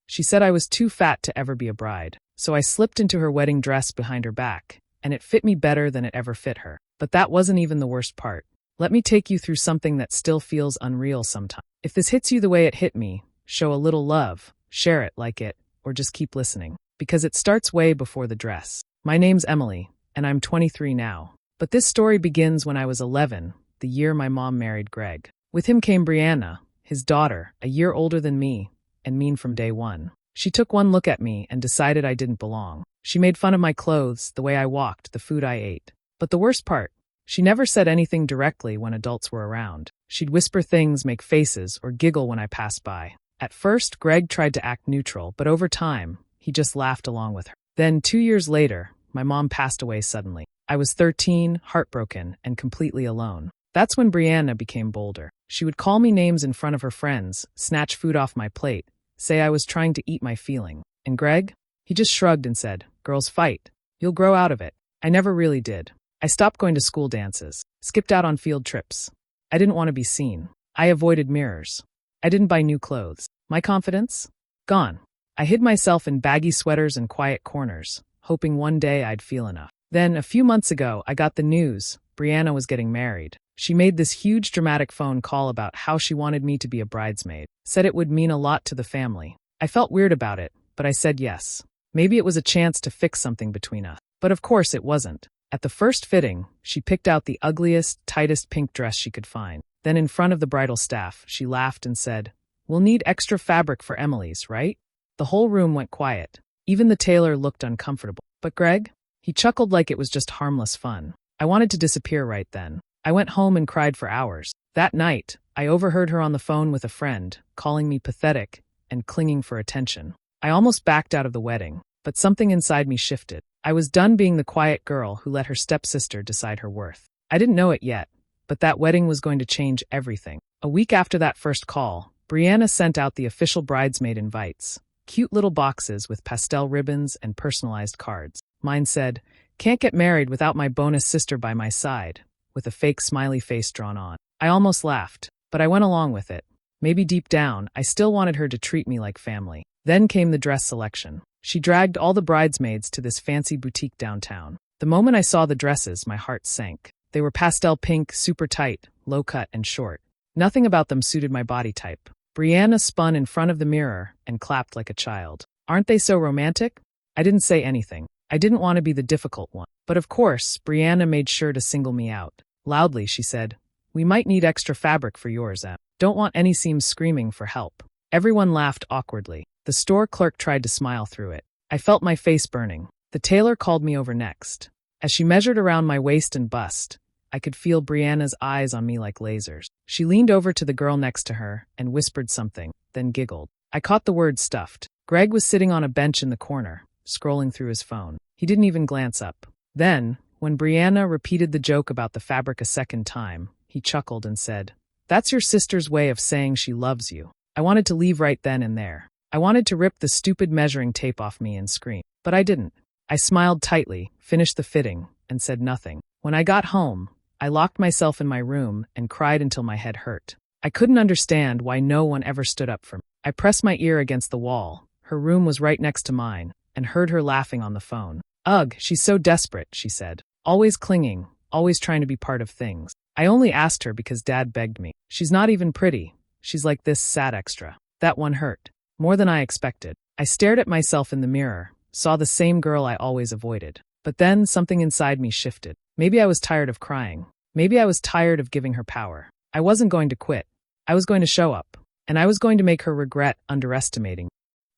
She said I was too fat to ever be a bride, so I slipped into her wedding dress behind her back, and it fit me better than it ever fit her. But that wasn't even the worst part. Let me take you through something that still feels unreal sometimes. If this hits you the way it hit me, show a little love, share it, like it, or just keep listening. Because it starts way before the dress. My name's Emily, and I'm 23 now. But this story begins when I was 11, the year my mom married Greg. With him came Brianna, his daughter, a year older than me, and mean from day one. She took one look at me and decided I didn't belong. She made fun of my clothes, the way I walked, the food I ate. But the worst part, she never said anything directly when adults were around. She'd whisper things, make faces, or giggle when I passed by. At first, Greg tried to act neutral, but over time, he just laughed along with her. Then, 2 years later, my mom passed away suddenly. I was 13, heartbroken, and completely alone. That's when Brianna became bolder. She would call me names in front of her friends, snatch food off my plate, say I was trying to eat my feeling. And Greg? He just shrugged and said, "Girls fight. You'll grow out of it." I never really did. I stopped going to school dances, skipped out on field trips. I didn't want to be seen. I avoided mirrors. I didn't buy new clothes. My confidence? Gone. I hid myself in baggy sweaters and quiet corners, hoping one day I'd feel enough. Then, a few months ago, I got the news. Brianna was getting married. She made this huge dramatic phone call about how she wanted me to be a bridesmaid, said it would mean a lot to the family. I felt weird about it, but I said yes. Maybe it was a chance to fix something between us. But of course it wasn't. At the first fitting, she picked out the ugliest, tightest pink dress she could find. Then in front of the bridal staff, she laughed and said, "We'll need extra fabric for Emily's, right?" The whole room went quiet. Even the tailor looked uncomfortable. But Greg? He chuckled like it was just harmless fun. I wanted to disappear right then. I went home and cried for hours. That night, I overheard her on the phone with a friend, calling me pathetic and clinging for attention. I almost backed out of the wedding, but something inside me shifted. I was done being the quiet girl who let her stepsister decide her worth. I didn't know it yet, but that wedding was going to change everything. A week after that first call, Brianna sent out the official bridesmaid invites. Cute little boxes with pastel ribbons and personalized cards. Mine said, "Can't get married without my bonus sister by my side," with a fake smiley face drawn on. I almost laughed, but I went along with it. Maybe deep down, I still wanted her to treat me like family. Then came the dress selection. She dragged all the bridesmaids to this fancy boutique downtown. The moment I saw the dresses, my heart sank. They were pastel pink, super tight, low cut, and short. Nothing about them suited my body type. Brianna spun in front of the mirror and clapped like a child. "Aren't they so romantic?" I didn't say anything. I didn't want to be the difficult one. But of course, Brianna made sure to single me out. Loudly, she said, "We might need extra fabric for yours, Em. Don't want any seams," screaming for help. Everyone laughed awkwardly. The store clerk tried to smile through it. I felt my face burning. The tailor called me over next. As she measured around my waist and bust, I could feel Brianna's eyes on me like lasers. She leaned over to the girl next to her and whispered something, then giggled. I caught the word stuffed. Greg was sitting on a bench in the corner, scrolling through his phone. He didn't even glance up. Then, when Brianna repeated the joke about the fabric a second time, he chuckled and said, "That's your sister's way of saying she loves you." I wanted to leave right then and there. I wanted to rip the stupid measuring tape off me and scream. But I didn't. I smiled tightly, finished the fitting, and said nothing. When I got home, I locked myself in my room and cried until my head hurt. I couldn't understand why no one ever stood up for me. I pressed my ear against the wall. Her room was right next to mine, and heard her laughing on the phone. "Ugh, she's so desperate," she said. "Always clinging, always trying to be part of things." I only asked her because Dad begged me. "She's not even pretty. She's like this sad extra." That one hurt. More than I expected. I stared at myself in the mirror, saw the same girl I always avoided. But then something inside me shifted. Maybe I was tired of crying. Maybe I was tired of giving her power. I wasn't going to quit. I was going to show up. And I was going to make her regret underestimating.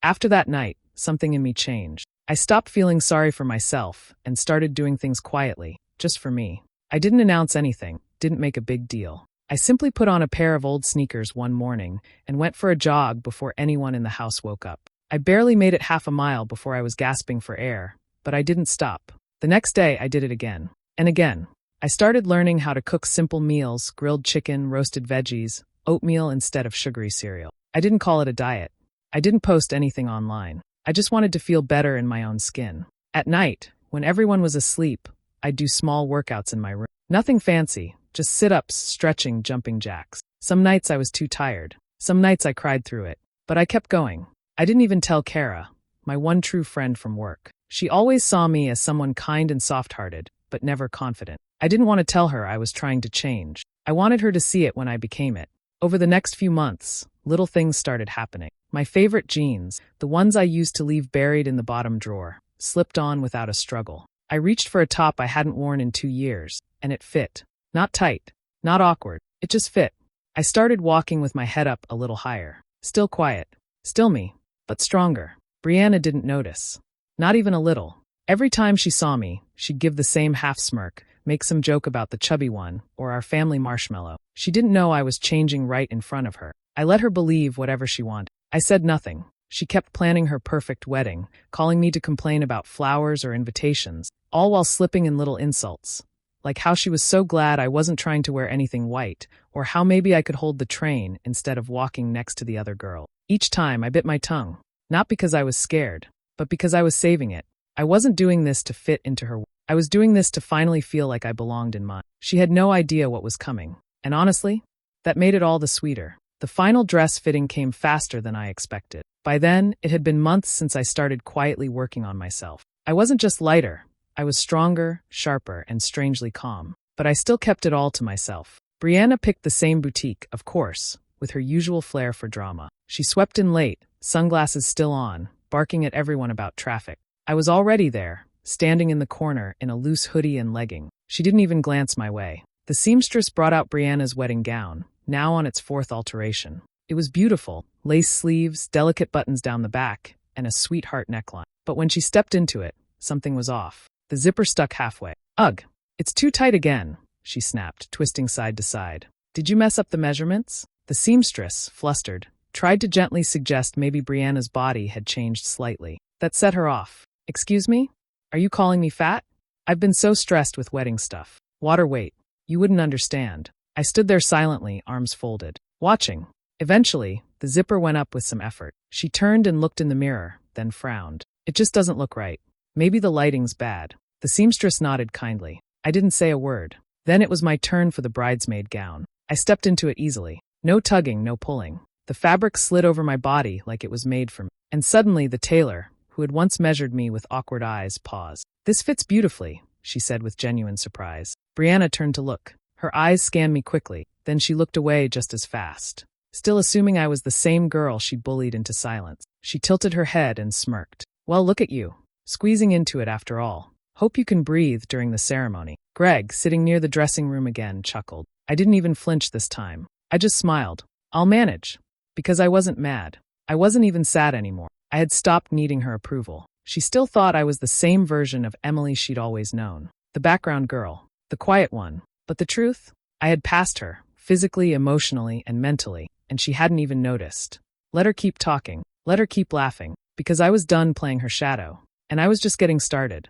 After that night, something in me changed. I stopped feeling sorry for myself and started doing things quietly, just for me. I didn't announce anything, didn't make a big deal. I simply put on a pair of old sneakers one morning and went for a jog before anyone in the house woke up. I barely made it half a mile before I was gasping for air, but I didn't stop. The next day, I did it again. And again. I started learning how to cook simple meals, grilled chicken, roasted veggies, oatmeal instead of sugary cereal. I didn't call it a diet. I didn't post anything online. I just wanted to feel better in my own skin. At night, when everyone was asleep, I'd do small workouts in my room. Nothing fancy. Just sit-ups, stretching, jumping jacks. Some nights I was too tired. Some nights I cried through it. But I kept going. I didn't even tell Kara, my one true friend from work. She always saw me as someone kind and soft-hearted, but never confident. I didn't want to tell her I was trying to change. I wanted her to see it when I became it. Over the next few months, little things started happening. My favorite jeans, the ones I used to leave buried in the bottom drawer, slipped on without a struggle. I reached for a top I hadn't worn in 2 years, and it fit. Not tight, not awkward, it just fit. I started walking with my head up a little higher. Still quiet, still me, but stronger. Brianna didn't notice. Not even a little. Every time she saw me, she'd give the same half smirk, make some joke about the chubby one, or our family marshmallow. She didn't know I was changing right in front of her. I let her believe whatever she wanted. I said nothing. She kept planning her perfect wedding, calling me to complain about flowers or invitations, all while slipping in little insults. Like how she was so glad I wasn't trying to wear anything white, or how maybe I could hold the train instead of walking next to the other girl. Each time I bit my tongue. Not because I was scared, but because I was saving it. I wasn't doing this to fit into her. I was doing this to finally feel like I belonged in mine. She had no idea what was coming. And honestly, that made it all the sweeter. The final dress fitting came faster than I expected. By then, it had been months since I started quietly working on myself. I wasn't just lighter. I was stronger, sharper, and strangely calm. But I still kept it all to myself. Brianna picked the same boutique, of course, with her usual flair for drama. She swept in late, sunglasses still on, barking at everyone about traffic. I was already there, standing in the corner in a loose hoodie and legging. She didn't even glance my way. The seamstress brought out Brianna's wedding gown, now on its 4th alteration. It was beautiful, lace sleeves, delicate buttons down the back, and a sweetheart neckline. But when she stepped into it, something was off. The zipper stuck halfway. Ugh, it's too tight again, she snapped, twisting side to side. Did you mess up the measurements? The seamstress, flustered, tried to gently suggest maybe Brianna's body had changed slightly. That set her off. Excuse me? Are you calling me fat? I've been so stressed with wedding stuff. Water weight. You wouldn't understand. I stood there silently, arms folded, watching. Eventually, the zipper went up with some effort. She turned and looked in the mirror, then frowned. It just doesn't look right. Maybe the lighting's bad. The seamstress nodded kindly. I didn't say a word. Then it was my turn for the bridesmaid gown. I stepped into it easily. No tugging, no pulling. The fabric slid over my body like it was made for me. And suddenly the tailor, who had once measured me with awkward eyes, paused. This fits beautifully, she said with genuine surprise. Brianna turned to look. Her eyes scanned me quickly, then she looked away just as fast. Still assuming I was the same girl she'd bullied into silence. She tilted her head and smirked. Well, look at you. Squeezing into it after all. Hope you can breathe during the ceremony. Greg, sitting near the dressing room again, chuckled. I didn't even flinch this time. I just smiled. I'll manage. Because I wasn't mad. I wasn't even sad anymore. I had stopped needing her approval. She still thought I was the same version of Emily she'd always known. The background girl. The quiet one. But the truth? I had passed her, physically, emotionally, and mentally, and she hadn't even noticed. Let her keep talking. Let her keep laughing. Because I was done playing her shadow. And I was just getting started.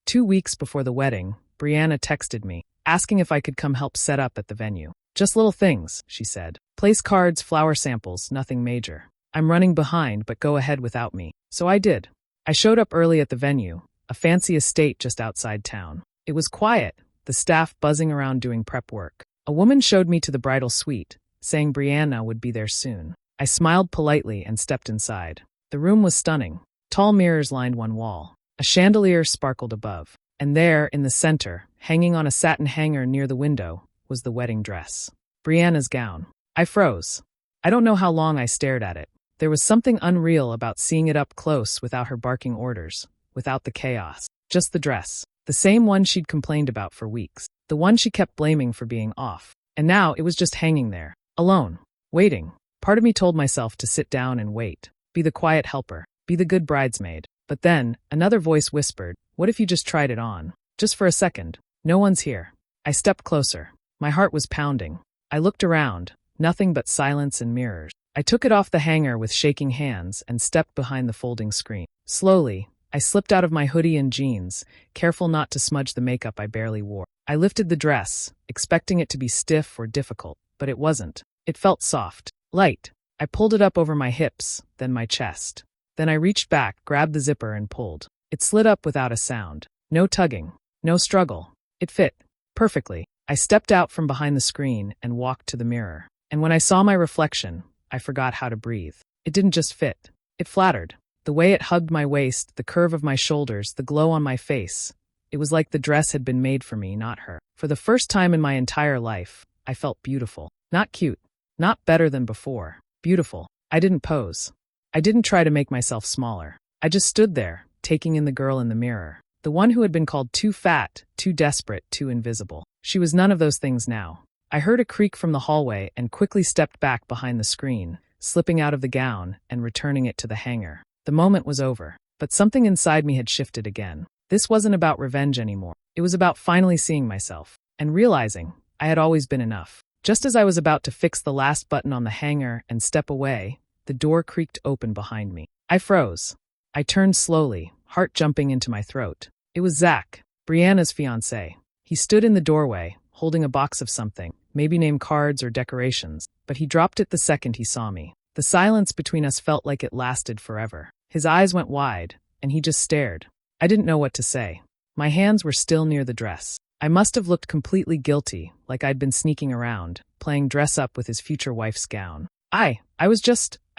2 weeks before the wedding, Brianna texted me, asking if I could come help set up at the venue. Just little things, she said. Place cards, flower samples, nothing major. I'm running behind, but go ahead without me. So I did. I showed up early at the venue, a fancy estate just outside town. It was quiet, the staff buzzing around doing prep work. A woman showed me to the bridal suite, saying Brianna would be there soon. I smiled politely and stepped inside. The room was stunning. Tall mirrors lined one wall. A chandelier sparkled above. And there, in the center, hanging on a satin hanger near the window, was the wedding dress. Brianna's gown. I froze. I don't know how long I stared at it. There was something unreal about seeing it up close without her barking orders, without the chaos. Just the dress. The same one she'd complained about for weeks. The one she kept blaming for being off. And now it was just hanging there. Alone. Waiting. Part of me told myself to sit down and wait. Be the quiet helper. Be the good bridesmaid. But then, another voice whispered, what if you just tried it on? Just for a second. No one's here. I stepped closer. My heart was pounding. I looked around. Nothing but silence and mirrors. I took it off the hanger with shaking hands and stepped behind the folding screen. Slowly, I slipped out of my hoodie and jeans, careful not to smudge the makeup I barely wore. I lifted the dress, expecting it to be stiff or difficult, but it wasn't. It felt soft, light. I pulled it up over my hips, then my chest. Then I reached back, grabbed the zipper and pulled. It slid up without a sound. No tugging. No struggle. It fit. Perfectly. I stepped out from behind the screen and walked to the mirror. And when I saw my reflection, I forgot how to breathe. It didn't just fit. It flattered. The way it hugged my waist, the curve of my shoulders, the glow on my face. It was like the dress had been made for me, not her. For the first time in my entire life, I felt beautiful. Not cute. Not better than before. Beautiful. I didn't pose. I didn't try to make myself smaller. I just stood there, taking in the girl in the mirror. The one who had been called too fat, too desperate, too invisible. She was none of those things now. I heard a creak from the hallway and quickly stepped back behind the screen, slipping out of the gown and returning it to the hanger. The moment was over, but something inside me had shifted again. This wasn't about revenge anymore. It was about finally seeing myself and realizing I had always been enough. Just as I was about to fix the last button on the hanger and step away, the door creaked open behind me. I froze. I turned slowly, heart jumping into my throat. It was Zach, Brianna's fiancé. He stood in the doorway, holding a box of something, maybe named cards or decorations, but he dropped it the second he saw me. The silence between us felt like it lasted forever. His eyes went wide, and he just stared. I didn't know what to say. My hands were still near the dress. I must have looked completely guilty, like I'd been sneaking around, playing dress-up with his future wife's gown. I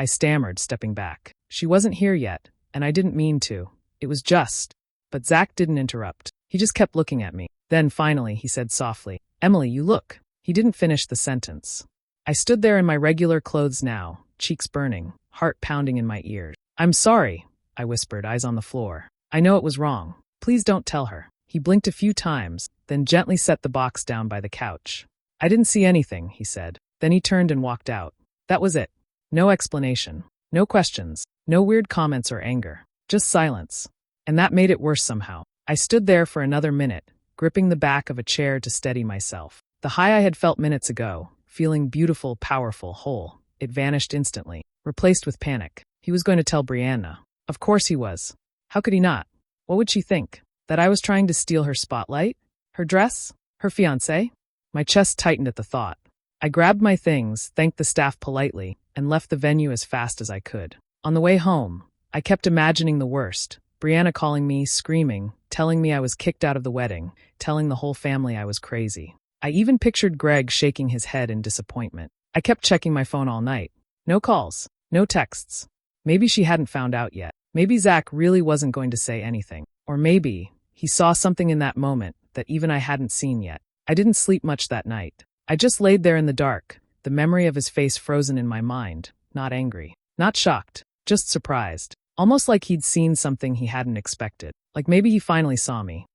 stammered, stepping back. She wasn't here yet, and I didn't mean to. It was just. But Zach didn't interrupt. He just kept looking at me. Then, finally, he said softly, "Emily, you look." He didn't finish the sentence. I stood there in my regular clothes now, cheeks burning, heart pounding in my ears. "I'm sorry," I whispered, eyes on the floor. "I know it was wrong. Please don't tell her." He blinked a few times, then gently set the box down by the couch. "I didn't see anything," he said. Then he turned and walked out. That was it. No explanation. No questions. No weird comments or anger. Just silence. And that made it worse somehow. I stood there for another minute, gripping the back of a chair to steady myself. The high I had felt minutes ago, feeling beautiful, powerful, whole, it vanished instantly, replaced with panic. He was going to tell Brianna. Of course he was. How could he not? What would she think? That I was trying to steal her spotlight? Her dress? Her fiancé? My chest tightened at the thought. I grabbed my things, thanked the staff politely, and left the venue as fast as I could. On the way home, I kept imagining the worst. Brianna calling me, screaming, telling me I was kicked out of the wedding, telling the whole family I was crazy. I even pictured Greg shaking his head in disappointment. I kept checking my phone all night. No calls, no texts. Maybe she hadn't found out yet. Maybe Zach really wasn't going to say anything. Or maybe he saw something in that moment that even I hadn't seen yet. I didn't sleep much that night. I just laid there in the dark, the memory of his face frozen in my mind, not angry, not shocked, just surprised. Almost like he'd seen something he hadn't expected. Like maybe he finally saw me.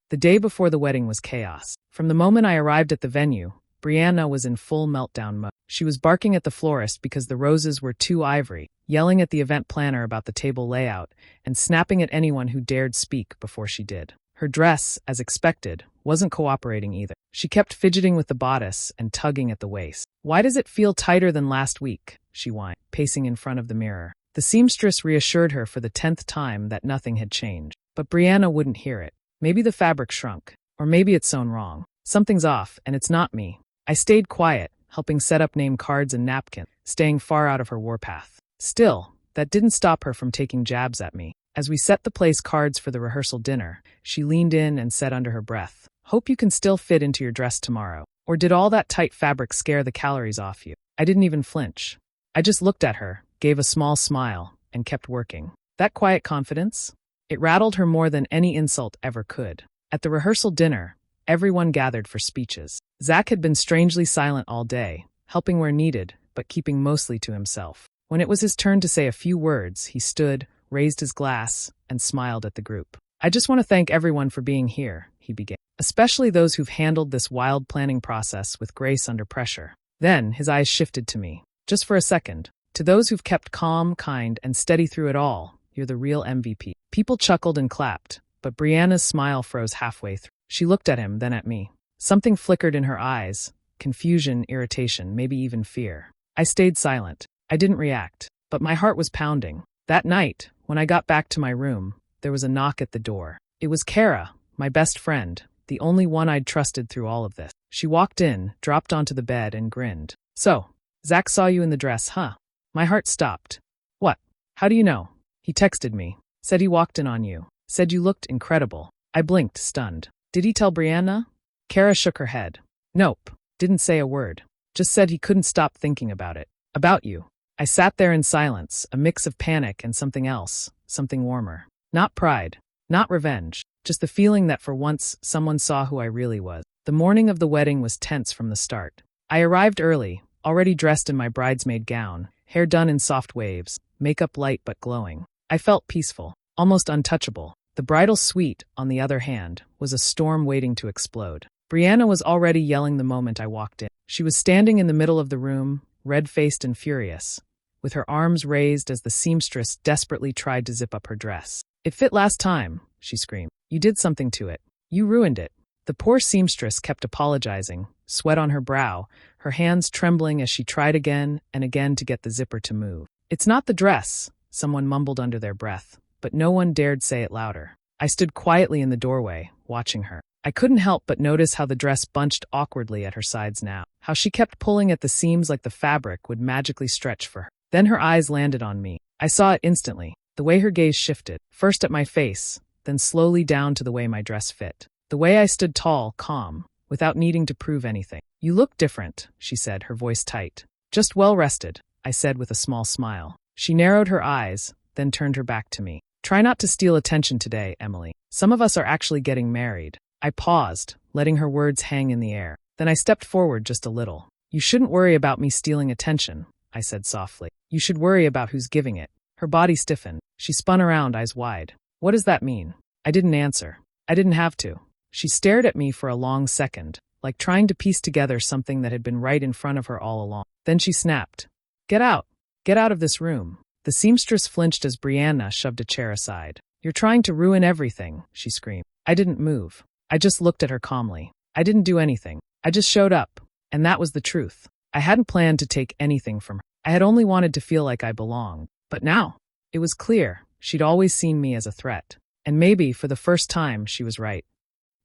The day before the wedding was chaos. From the moment I arrived at the venue, Brianna was in full meltdown mode. She was barking at the florist because the roses were too ivory, yelling at the event planner about the table layout, and snapping at anyone who dared speak before she did. Her dress, as expected, wasn't cooperating either. She kept fidgeting with the bodice and tugging at the waist. "Why does it feel tighter than last week?" she whined, pacing in front of the mirror. The seamstress reassured her for the 10th time that nothing had changed. But Brianna wouldn't hear it. Maybe the fabric shrunk. Or maybe it's sewn wrong. Something's off, and it's not me. I stayed quiet, helping set up name cards and napkins, staying far out of her warpath. Still, that didn't stop her from taking jabs at me. As we set the place cards for the rehearsal dinner, she leaned in and said under her breath, "Hope you can still fit into your dress tomorrow. Or did all that tight fabric scare the calories off you?" I didn't even flinch. I just looked at her, gave a small smile, and kept working. That quiet confidence? It rattled her more than any insult ever could. At the rehearsal dinner, everyone gathered for speeches. Zach had been strangely silent all day, helping where needed, but keeping mostly to himself. When it was his turn to say a few words, he stood, raised his glass, and smiled at the group. "I just want to thank everyone for being here," he began, "especially those who've handled this wild planning process with grace under pressure." Then his eyes shifted to me, just for a second. "To those who've kept calm, kind, and steady through it all, you're the real MVP." People chuckled and clapped, but Brianna's smile froze halfway through. She looked at him, then at me. Something flickered in her eyes, confusion, irritation, maybe even fear. I stayed silent. I didn't react, but my heart was pounding. That night, when I got back to my room, there was a knock at the door. It was Kara, my best friend, the only one I'd trusted through all of this. She walked in, dropped onto the bed, and grinned. "So, Zach saw you in the dress, huh?" My heart stopped. "What? How do you know?" "He texted me. Said he walked in on you. Said you looked incredible." I blinked, stunned. "Did he tell Brianna?" Kara shook her head. "Nope. Didn't say a word. Just said he couldn't stop thinking about it. About you." I sat there in silence, a mix of panic and something else, something warmer. Not pride, not revenge, just the feeling that for once someone saw who I really was. The morning of the wedding was tense from the start. I arrived early, already dressed in my bridesmaid gown, hair done in soft waves, makeup light but glowing. I felt peaceful, almost untouchable. The bridal suite, on the other hand, was a storm waiting to explode. Brianna was already yelling the moment I walked in. She was standing in the middle of the room, red-faced and furious, with her arms raised as the seamstress desperately tried to zip up her dress. "It fit last time," she screamed. "You did something to it. You ruined it." The poor seamstress kept apologizing, sweat on her brow, her hands trembling as she tried again and again to get the zipper to move. "It's not the dress," someone mumbled under their breath, but no one dared say it louder. I stood quietly in the doorway, watching her. I couldn't help but notice how the dress bunched awkwardly at her sides now, how she kept pulling at the seams like the fabric would magically stretch for her. Then her eyes landed on me. I saw it instantly, the way her gaze shifted, first at my face, then slowly down to the way my dress fit. The way I stood tall, calm, without needing to prove anything. "You look different," she said, her voice tight. "Just well rested," I said with a small smile. She narrowed her eyes, then turned her back to me. "Try not to steal attention today, Emily. Some of us are actually getting married." I paused, letting her words hang in the air. Then I stepped forward just a little. "You shouldn't worry about me stealing attention," I said softly. "You should worry about who's giving it." Her body stiffened. She spun around, eyes wide. "What does that mean?" I didn't answer. I didn't have to. She stared at me for a long second, like trying to piece together something that had been right in front of her all along. Then she snapped. "Get out. Get out of this room." The seamstress flinched as Brianna shoved a chair aside. "You're trying to ruin everything," she screamed. I didn't move. I just looked at her calmly. I didn't do anything. I just showed up. And that was the truth. I hadn't planned to take anything from her. I had only wanted to feel like I belonged. But now, it was clear, she'd always seen me as a threat. And maybe, for the first time, she was right.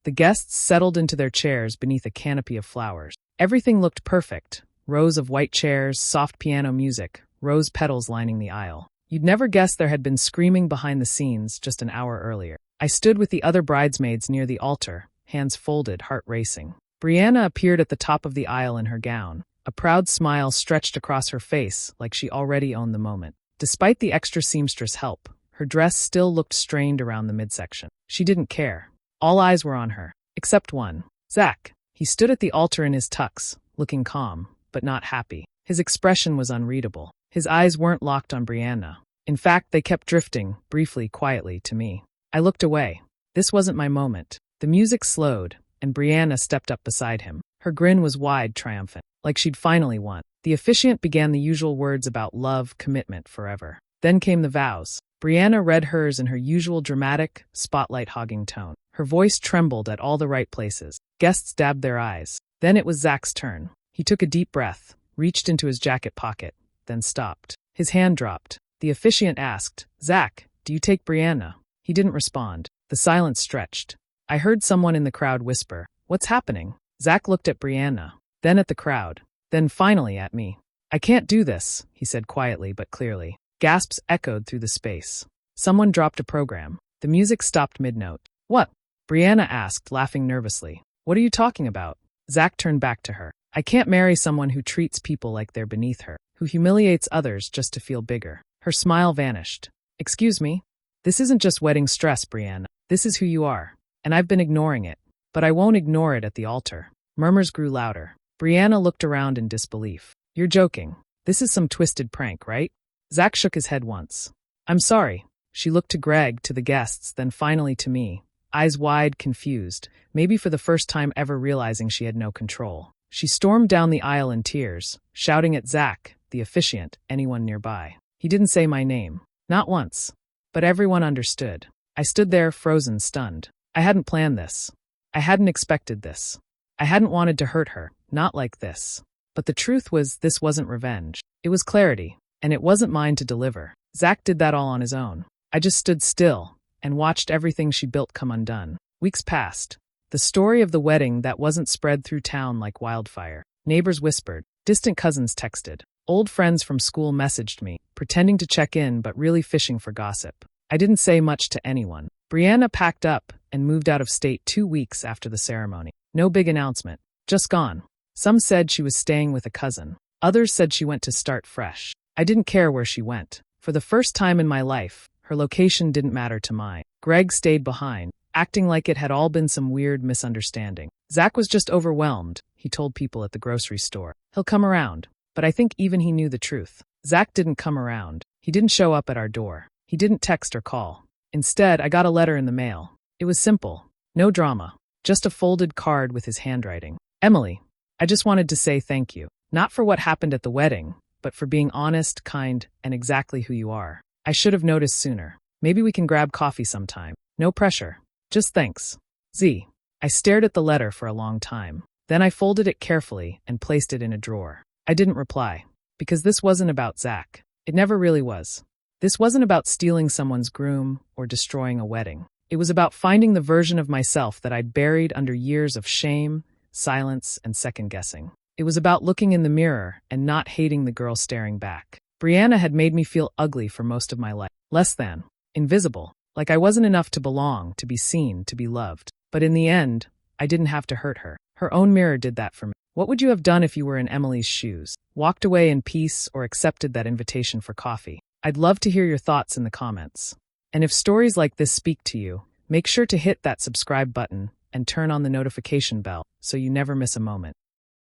The guests settled into their chairs beneath a canopy of flowers. Everything looked perfect. Rows of white chairs, soft piano music, rose petals lining the aisle. You'd never guess there had been screaming behind the scenes just an hour earlier. I stood with the other bridesmaids near the altar, hands folded, heart racing. Brianna appeared at the top of the aisle in her gown. A proud smile stretched across her face like she already owned the moment. Despite the extra seamstress help, her dress still looked strained around the midsection. She didn't care. All eyes were on her, except one. Zach. He stood at the altar in his tux, looking calm, but not happy. His expression was unreadable. His eyes weren't locked on Brianna. In fact, they kept drifting, briefly, quietly, to me. I looked away. This wasn't my moment. The music slowed, and Brianna stepped up beside him. Her grin was wide, triumphant, like she'd finally won. The officiant began the usual words about love, commitment, forever. Then came the vows. Brianna read hers in her usual dramatic, spotlight-hogging tone. Her voice trembled at all the right places. Guests dabbed their eyes. Then it was Zach's turn. He took a deep breath, reached into his jacket pocket, then stopped. His hand dropped. The officiant asked, "Zach, do you take Brianna?" He didn't respond. The silence stretched. I heard someone in the crowd whisper, "What's happening?" Zach looked at Brianna, then at the crowd, then finally at me. "I can't do this," he said quietly but clearly. Gasps echoed through the space. Someone dropped a program. The music stopped mid-note. "What?" Brianna asked, laughing nervously. "What are you talking about?" Zach turned back to her. "I can't marry someone who treats people like they're beneath her, who humiliates others just to feel bigger." Her smile vanished. "Excuse me? This isn't just wedding stress, Brianna. This is who you are. And I've been ignoring it. But I won't ignore it at the altar." Murmurs grew louder. Brianna looked around in disbelief. "You're joking. This is some twisted prank, right?" Zach shook his head once. "I'm sorry." She looked to Greg, to the guests, then finally to me, eyes wide, confused, maybe for the first time ever realizing she had no control. She stormed down the aisle in tears, shouting at Zach, the officiant, anyone nearby. He didn't say my name. Not once. But everyone understood. I stood there, frozen, stunned. I hadn't planned this. I hadn't expected this. I hadn't wanted to hurt her, not like this. But the truth was, this wasn't revenge. It was clarity, and it wasn't mine to deliver. Zach did that all on his own. I just stood still and watched everything she built come undone. Weeks passed. The story of the wedding that wasn't spread through town like wildfire. Neighbors whispered. Distant cousins texted. Old friends from school messaged me, pretending to check in but really fishing for gossip. I didn't say much to anyone. Brianna packed up and moved out of state 2 weeks after the ceremony. No big announcement. Just gone. Some said she was staying with a cousin. Others said she went to start fresh. I didn't care where she went. For the first time in my life, her location didn't matter to mine. Greg stayed behind, acting like it had all been some weird misunderstanding. Zach was just overwhelmed, he told people at the grocery store. He'll come around. But I think even he knew the truth. Zach didn't come around. He didn't show up at our door. He didn't text or call. Instead, I got a letter in the mail. It was simple. No drama. Just a folded card with his handwriting. Emily, I just wanted to say thank you. Not for what happened at the wedding, but for being honest, kind, and exactly who you are. I should have noticed sooner. Maybe we can grab coffee sometime. No pressure. Just thanks. Z. I stared at the letter for a long time. Then I folded it carefully and placed it in a drawer. I didn't reply. Because this wasn't about Zach. It never really was. This wasn't about stealing someone's groom or destroying a wedding. It was about finding the version of myself that I'd buried under years of shame, silence, and second-guessing. It was about looking in the mirror and not hating the girl staring back. Brianna had made me feel ugly for most of my life. Less than. Invisible. Like I wasn't enough to belong, to be seen, to be loved. But in the end, I didn't have to hurt her. Her own mirror did that for me. What would you have done if you were in Emily's shoes? Walked away in peace or accepted that invitation for coffee? I'd love to hear your thoughts in the comments. And if stories like this speak to you, make sure to hit that subscribe button and turn on the notification bell so you never miss a moment.